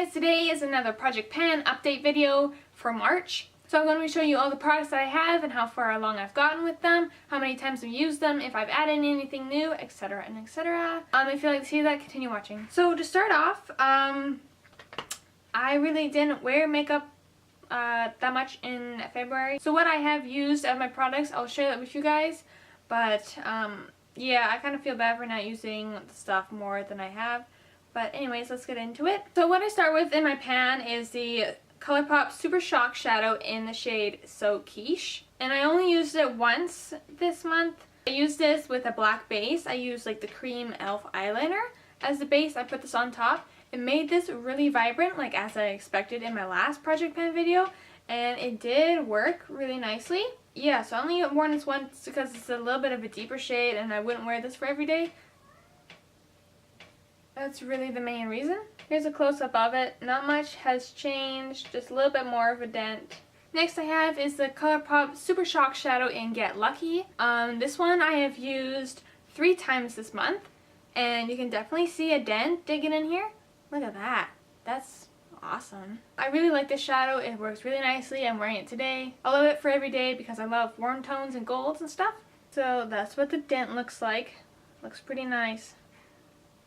guys, today is another Project Pan update video for March. So I'm going to be showing you all the products that I have and how far along I've gotten with them, how many times I've used them, if I've added anything new, etc. and etc. If you like to see that, continue watching. So to start off, I really didn't wear makeup that much in February. So what I have used of my products, I'll share that with you guys. But yeah, I kind of feel bad for not using the stuff more than I have. But anyways, let's get into it. So what I start with in my pan is the ColourPop Super Shock Shadow in the shade So Quiche. And I only used it once this month. I used this with a black base. I used like the cream e.l.f. eyeliner as the base. I put this on top. It made this really vibrant, like as I expected in my last Project Pan video. And it did work really nicely. Yeah, so I only worn this once because it's a little bit of a deeper shade and I wouldn't wear this for every day. That's really the main reason. Here's a close-up of it. Not much has changed, just a little bit more of a dent. Next I have is the ColourPop Super Shock Shadow in Get Lucky. This one I have used 3 times this month, and you can definitely see a dent digging in here. Look at that. That's awesome. I really like this shadow. It works really nicely. I'm wearing it today. I love it for every day because I love warm tones and golds and stuff. So that's what the dent looks like. Looks pretty nice.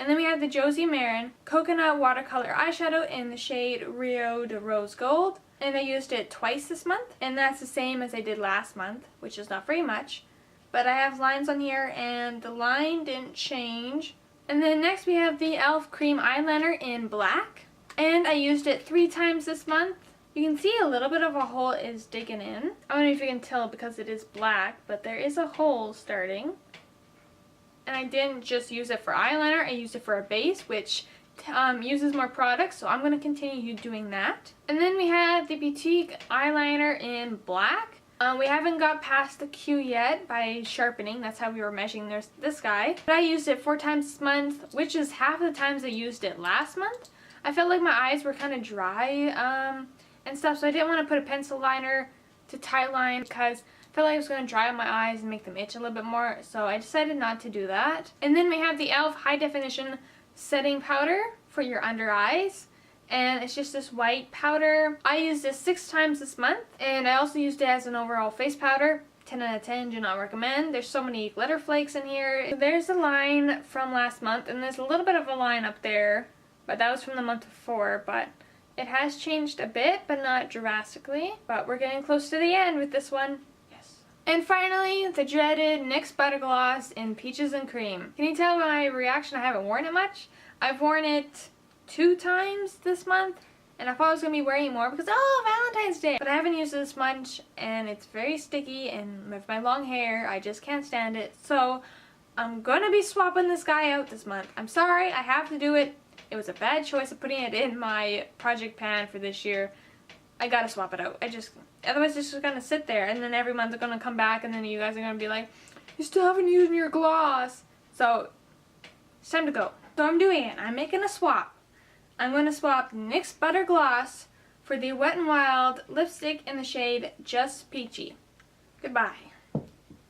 And then we have the Josie Maran Coconut Watercolor Eyeshadow in the shade Rio de Rose Gold. And I used it twice this month. And that's the same as I did last month, which is not very much. But I have lines on here and the line didn't change. And then next we have the e.l.f. Cream Eyeliner in black. And I used it 3 times this month. You can see a little bit of a hole is digging in. I don't know if you can tell because it is black, but there is a hole starting. And I didn't just use it for eyeliner, I used it for a base, which uses more products, so I'm going to continue doing that. And then we have the Boutique eyeliner in black. We haven't got past the Q yet by sharpening, that's how we were measuring this guy. But I used it 4 times this month, which is half the times I used it last month. I felt like my eyes were kind of dry and stuff, so I didn't want to put a pencil liner to tight line because I felt like it was going to dry out my eyes and make them itch a little bit more, so I decided not to do that. And then we have the e.l.f. High Definition Setting Powder for your under eyes. And it's just this white powder. I used this 6 times this month, and I also used it as an overall face powder. 10 out of 10, do not recommend. There's so many glitter flakes in here. There's a line from last month, and there's a little bit of a line up there, but that was from the month before, but it has changed a bit, but not drastically. But we're getting close to the end with this one. And finally, the dreaded NYX Butter Gloss in Peaches and Cream. Can you tell by my reaction I haven't worn it much? I've worn it 2 times this month, and I thought I was going to be wearing it more because, oh, Valentine's Day! But I haven't used it this much, and it's very sticky, and with my long hair, I just can't stand it. So, I'm going to be swapping this guy out this month. I'm sorry, I have to do it. It was a bad choice of putting it in my Project Pan for this year. I gotta swap it out. Otherwise it's just gonna sit there, and then every month it's gonna come back, and then you guys are gonna be like, you still haven't used your gloss. So, it's time to go. So I'm doing it. I'm making a swap. I'm gonna swap NYX Butter Gloss for the Wet n Wild lipstick in the shade Just Peachy. Goodbye.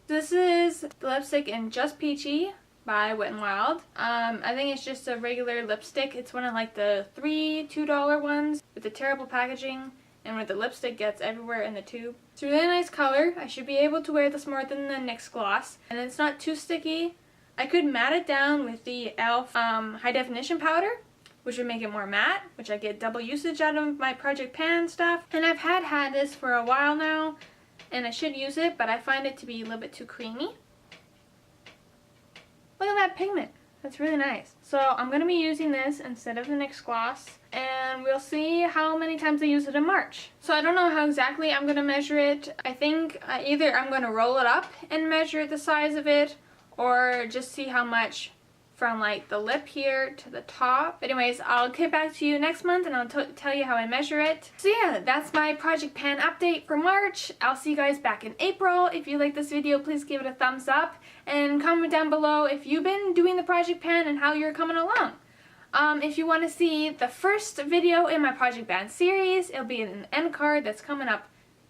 This is the lipstick in Just Peachy by Wet n Wild. I think it's just a regular lipstick. It's one of like the $2 ones with the terrible packaging. And where the lipstick gets everywhere in the tube. It's a really nice color. I should be able to wear this more than the NYX gloss. And it's not too sticky. I could matte it down with the e.l.f. High Definition powder, which would make it more matte, which I get double usage out of my Project Pan stuff. And I've had this for a while now, and I should use it, but I find it to be a little bit too creamy. Look at that pigment. That's really nice. So I'm going to be using this instead of the NYX gloss, and we'll see how many times I use it in March. So I don't know how exactly I'm going to measure it. I think either I'm going to roll it up and measure the size of it, or just see how much from like the lip here to the top. But anyways, I'll get back to you next month and I'll tell you how I measure it. So yeah, that's my Project Pan update for March. I'll see you guys back in April. If you like this video, please give it a thumbs up and comment down below if you've been doing the Project Pan and how you're coming along. If you want to see the first video in my Project Pan series, it'll be an end card that's coming up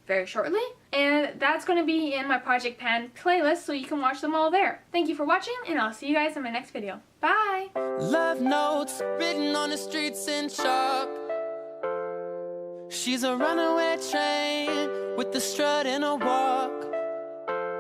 very shortly, and that's going to be in my Project Pan playlist, so you can watch them all there. Thank you for watching, and I'll see you guys in my next video. Bye! Love notes written on the streets in chalk. She's a runaway train with the strut and a walk.